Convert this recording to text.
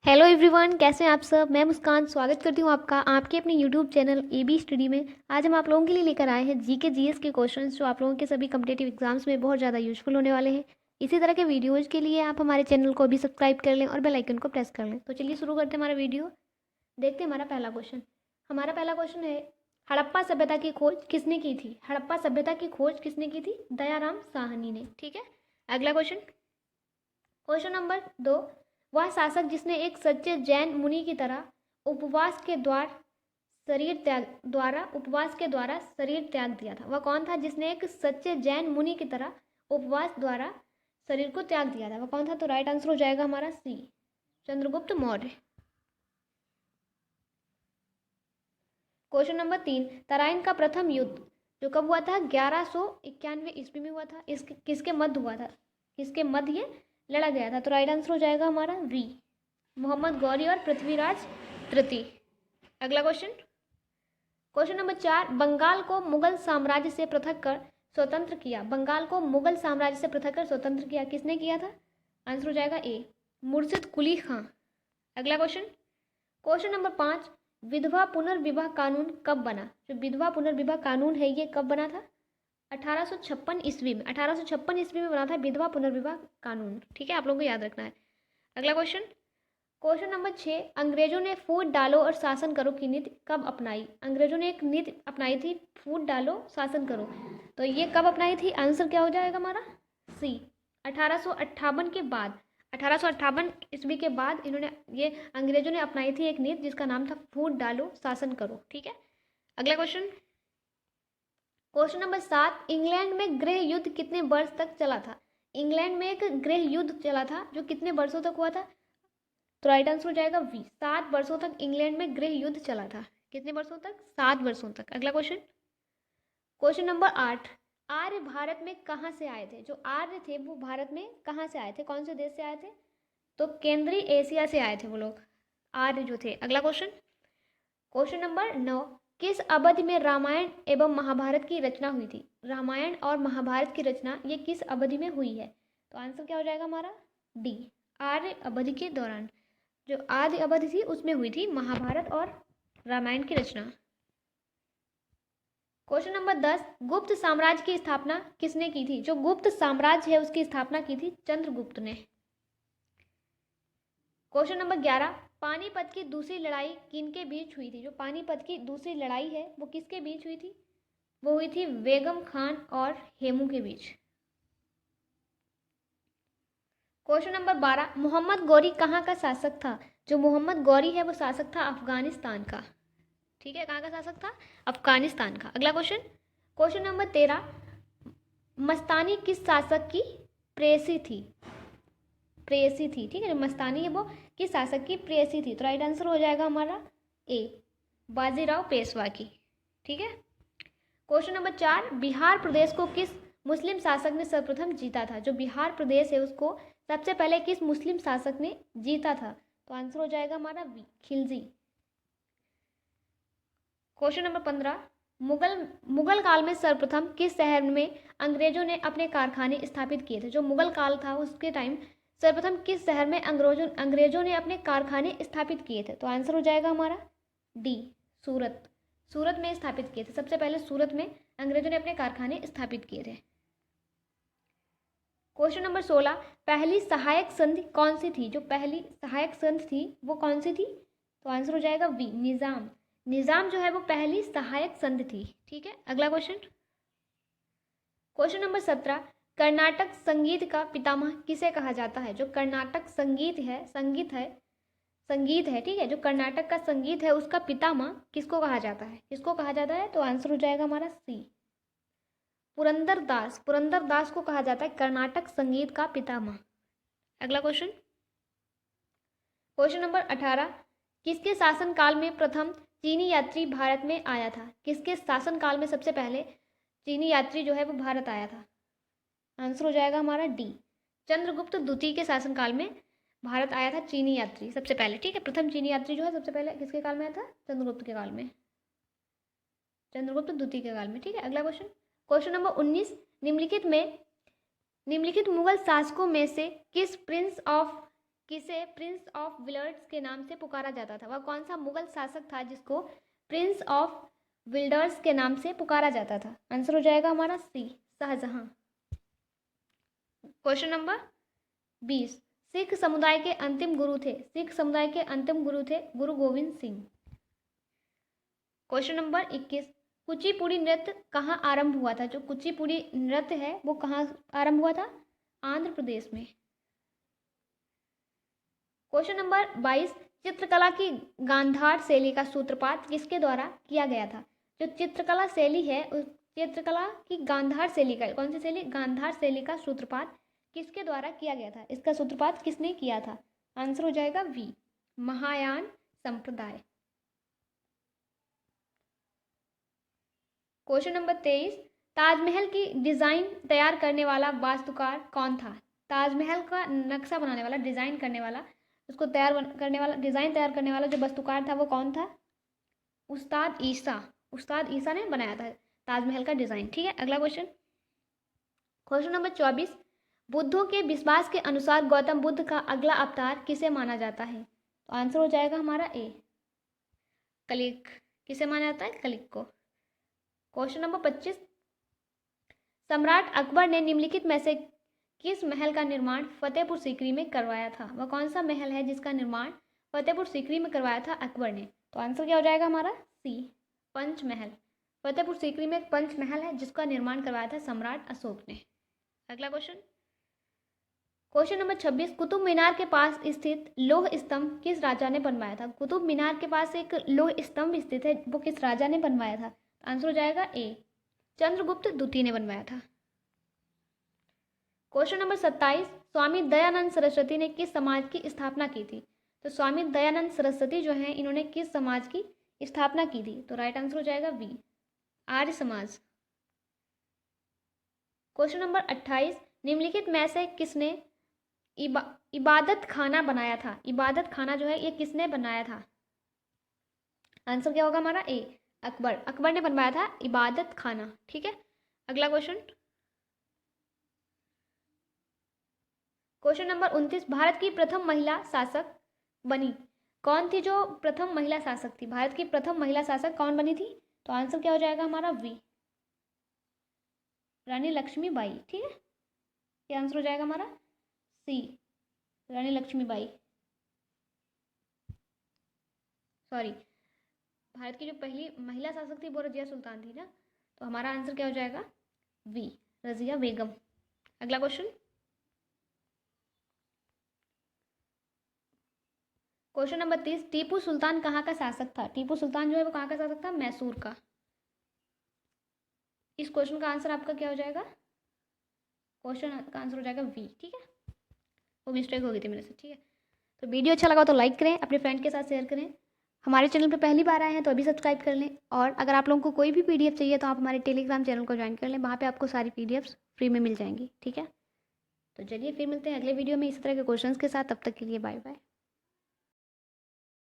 Hello everyone, कैसे हैं आप सब। मैं मुस्कान स्वागत करती हूँ आपका आपके अपने यूट्यूब चैनल एबी स्टडी में। आज हम आप लोगों के लिए लेकर आए हैं जीके जीएस के क्वेश्चंस जो आप लोगों के सभी कम्पिटेटिव एग्जाम्स में बहुत ज़्यादा यूजफुल होने वाले हैं। इसी तरह के वीडियोज़ के लिए आप हमारे चैनल को भी सब्सक्राइब कर लें और बेल आइकन को प्रेस कर लें। तो चलिए शुरू करते हैं हमारा वीडियो। देखते हैं हमारा पहला क्वेश्चन। हमारा पहला क्वेश्चन है, हड़प्पा सभ्यता की खोज किसने की थी। हड़प्पा सभ्यता की खोज किसने की थी? दयाराम साहनी ने। ठीक है, अगला क्वेश्चन, क्वेश्चन नंबर 2। वह शासक जिसने एक सच्चे जैन मुनि की तरह उपवास के द्वारा शरीर त्याग दिया था। वह कौन था जिसने एक सच्चे जैन मुनि की तरह उपवास द्वारा शरीर को त्याग दिया था? वह कौन था? तो राइट आंसर हो जाएगा हमारा C, Chandragupta Maurya. Question number 3। Tarain का प्रथम युद्ध जो कब हुआ था? 1191 ईस्वी में हुआ था। किसके मध्य हुआ था? किसके मध्य ये लड़ा गया था? तो राइट आंसर हो जाएगा हमारा वी, मोहम्मद गौरी और पृथ्वीराज तृतीय। अगला क्वेश्चन, क्वेश्चन नंबर 4। बंगाल को मुगल साम्राज्य से पृथक कर स्वतंत्र किया। बंगाल को मुगल साम्राज्य से पृथक कर स्वतंत्र किया, किसने किया था? आंसर हो जाएगा ए, मुर्शिद कुली खां। अगला क्वेश्चन, क्वेश्चन नंबर 5। विधवा पुनर्विवाह कानून कब बना? जो विधवा पुनर्विवाह कानून है ये कब बना था? 1856 ईस्वी में। 1856 ईस्वी में बना था विधवा पुनर्विवाह कानून। ठीक है, आप लोगों को याद रखना है। अगला क्वेश्चन, क्वेश्चन नंबर 6। अंग्रेजों ने फूट डालो और शासन करो की नीति कब अपनाई? अंग्रेजों ने एक नीति अपनाई थी, फूट डालो शासन करो। तो ये कब अपनाई थी? आंसर क्या हो जाएगा हमारा? सी, 1858 के बाद। 1858 ईस्वी के बाद इन्होंने ये अंग्रेजों ने अपनाई थी एक नीति जिसका नाम था फूट डालो शासन करो। ठीक है, अगला क्वेश्चन, क्वेश्चन नंबर 7। इंग्लैंड में गृह युद्ध कितने वर्ष तक चला था? इंग्लैंड में एक गृह युद्ध चला था जो कितने वर्षों तक हुआ था? तो राइट आंसर हो जाएगा वी, 7 वर्षों तक इंग्लैंड में गृह युद्ध चला था। कितने वर्षों तक? 7 वर्षों तक। अगला क्वेश्चन, क्वेश्चन नंबर 8। आर्य भारत में कहाँ से आए थे? जो आर्य थे वो भारत में कहाँ से आए थे? कौन से देश से आए थे? तो केंद्रीय एशिया से आए थे वो लोग, आर्य जो थे। अगला क्वेश्चन, क्वेश्चन नंबर 9। किस अवधि में रामायण एवं महाभारत की रचना हुई थी? रामायण और महाभारत की रचना ये किस अवधि में हुई है? तो आंसर क्या हो जाएगा हमारा? डी, आर्य अवधि के दौरान। जो आदि अवधि थी उसमें हुई थी महाभारत और रामायण की रचना। Question number 10। गुप्त साम्राज्य की स्थापना किसने की थी? जो गुप्त साम्राज्य है उसकी स्थापना की थी चंद्रगुप्त ने। Question number 11। पानीपत की दूसरी लड़ाई किनके बीच हुई थी? जो पानीपत की दूसरी लड़ाई है वो किसके बीच हुई थी? वो हुई थी बेगम खान और हेमू के बीच। Question number 12। मोहम्मद गौरी कहाँ का शासक था? जो मोहम्मद गौरी है वो शासक था अफगानिस्तान का। ठीक है, कहाँ का शासक था? अफगानिस्तान का। अगला क्वेश्चन, क्वेश्चन नंबर 13। मस्तानी किस शासक की प्रेयसी थी? प्रेयसी थी। ठीक है, जो मस्तानी है वो किस शासक की प्रेयसी थी? तो राइट आंसर हो जाएगा हमारा ए, बाजीराव पेशवा की। ठीक है, क्वेश्चन नंबर 4। बिहार प्रदेश को किस मुस्लिम शासक ने सर्वप्रथम जीता था? जो बिहार प्रदेश है उसको सबसे पहले किस मुस्लिम शासक ने जीता था? तो आंसर हो जाएगा हमारा B, Khilji. Question number 15। Mughal काल में सर्वप्रथम किस शहर में अंग्रेजों ने अपने कारखाने स्थापित किए थे? जो मुगल काल था उसके टाइम सर्वप्रथम किस शहर में अंग्रेजों ने अपने कारखाने स्थापित किए थे? तो आंसर हो जाएगा हमारा डी, सूरत। सूरत में स्थापित किए थे, सबसे पहले सूरत में अंग्रेजों ने अपने कारखाने स्थापित किए थे। Question number 16। पहली सहायक संधि कौन सी थी? जो पहली सहायक संधि थी वो कौन सी थी? तो आंसर हो जाएगा वी, निजाम। निजाम जो है वो पहली सहायक संधि थी। ठीक है, अगला क्वेश्चन, क्वेश्चन नंबर 17। कर्नाटक संगीत का पितामह किसे कहा जाता है? जो कर्नाटक संगीत है, ठीक है, जो कर्नाटक का संगीत है उसका पितामह किसको कहा जाता है? किसको कहा जाता है? तो आंसर हो जाएगा हमारा सी, पुरंदर दास। पुरंदर दास को कहा जाता है कर्नाटक संगीत का पितामह। अगला क्वेश्चन, क्वेश्चन नंबर 18। किसके शासनकाल में प्रथम चीनी यात्री भारत में आया था? किसके शासनकाल में सबसे पहले चीनी यात्री जो है वो भारत आया था? आंसर हो जाएगा हमारा डी, चंद्रगुप्त द्वितीय के शासनकाल में भारत आया था चीनी यात्री सबसे पहले। ठीक है, प्रथम चीनी यात्री जो है सबसे पहले किसके काल में आया था? चंद्रगुप्त के काल में, चंद्रगुप्त द्वितीय के काल में। ठीक है, अगला क्वेश्चन, क्वेश्चन नंबर 19। निम्नलिखित मुगल शासकों में से किसे प्रिंस ऑफ विल्डर्स के नाम से पुकारा जाता था? वह कौन सा मुगल शासक था जिसको प्रिंस ऑफ विल्डर्स के नाम से पुकारा जाता था? आंसर हो जाएगा हमारा सी, शाहजहां। क्वेश्चन नंबर 20, सिख समुदाय के अंतिम गुरु थे? सिख समुदाय के अंतिम गुरु थे गुरु गोविंद सिंह। क्वेश्चन नंबर 21, कुचिपुड़ी नृत्य कहाँ आरंभ हुआ था? जो कुचिपुड़ी नृत्य है वो कहाँ आरंभ हुआ था? आंध्र प्रदेश में। क्वेश्चन नंबर 22, चित्रकला की गांधार शैली का सूत्रपात किसके द्वारा किया गया था? जो चित्रकला शैली है उस चित्रकला की गांधार शैली का, कौन सी शैली? गांधार शैली का सूत्रपात किसके द्वारा किया गया था? इसका सूत्रपात किसने किया था? आंसर हो जाएगा वी, महायान संप्रदाय। क्वेश्चन नंबर 23, ताजमहल की डिजाइन तैयार करने वाला वास्तुकार कौन था? ताजमहल का नक्शा बनाने वाला, डिजाइन करने वाला, उसको करने वाला, डिजाइन तैयार करने वाला जो वास्तुकार था वो कौन था? उस्ताद ईसा। उस्ताद ईसा ने बनाया था ताजमहल का डिजाइन। ठीक है, अगला क्वेश्चन। क्वेश्चन नंबर 24, बुद्धों के विश्वास के अनुसार गौतम बुद्ध का अगला अवतार किसे माना जाता है? तो आंसर हो जाएगा हमारा ए, कलिक। किसे माना जाता है? कलिक को। क्वेश्चन नंबर 25, सम्राट अकबर ने निम्नलिखित में से किस महल का निर्माण फतेहपुर सीकरी में करवाया था? वह कौन सा महल है जिसका निर्माण फतेहपुर सीकरी में करवाया था अकबर ने? तो आंसर क्या हो जाएगा हमारा? सी, पंचमहल। फतेहपुर सीकरी में एक पंचमहल है जिसका निर्माण करवाया था सम्राट अशोक ने। अगला question. Question number 26, Qutub Minar के पास स्थित लौह स्तंभ किस राजा ने बनवाया था? कुतुब मीनार के पास एक लौह स्तंभ स्थित है, वो किस राजा ने बनवाया था? आंसर हो जाएगा ए, चंद्रगुप्त द्वितीय ने बनवाया था। क्वेश्चन नंबर 27, स्वामी दयानंद सरस्वती ने किस समाज की स्थापना की थी? तो स्वामी दयानंद सरस्वती जो हैं इन्होंने किस समाज की स्थापना की थी? तो राइट आंसर हो जाएगा B, Arya Samaj. Question number 28, निम्नलिखित में से किसने इबादत खाना बनाया था? इबादत खाना जो है ये किसने बनाया था? आंसर क्या होगा हमारा? ए, अकबर। अकबर ने बनवाया था इबादत खाना। ठीक है, अगला क्वेश्चन। क्वेश्चन नंबर 29, भारत की प्रथम महिला शासक बनी कौन थी? जो प्रथम महिला शासक थी, भारत की प्रथम महिला शासक कौन बनी थी? तो आंसर क्या हो जाएगा हमारा? वी, रानी लक्ष्मीबाई। ठीक है, ये आंसर हो जाएगा हमारा सी, रानी लक्ष्मीबाई। सॉरी, भारत की जो पहली महिला शासक थी वो रजिया सुल्तान थी ना, तो हमारा आंसर क्या हो जाएगा? वी, रजिया बेगम। अगला question. Question number 30, Tipu Sultan कहाँ का शासक था? टीपू सुल्तान जो है वो कहाँ का शासक था? मैसूर का। इस क्वेश्चन का आंसर आपका क्या हो जाएगा? क्वेश्चन का आंसर हो जाएगा वी। ठीक है, वो मिस्टेक हो गई थी मेरे से। ठीक है, तो वीडियो अच्छा लगा तो लाइक करें, अपने फ्रेंड के साथ शेयर करें। हमारे चैनल पर पहली बार आए हैं तो अभी सब्सक्राइब कर लें। और अगर आप लोगों को कोई भी PDF चाहिए तो आप हमारे टेलीग्राम चैनल को ज्वाइन कर लें, वहाँ पे आपको सारी PDFs फ्री में मिल जाएंगी। ठीक है, तो चलिए फिर मिलते हैं अगले वीडियो में इसी तरह के क्वेश्चंस के साथ। तब तक के लिए बाय बाय।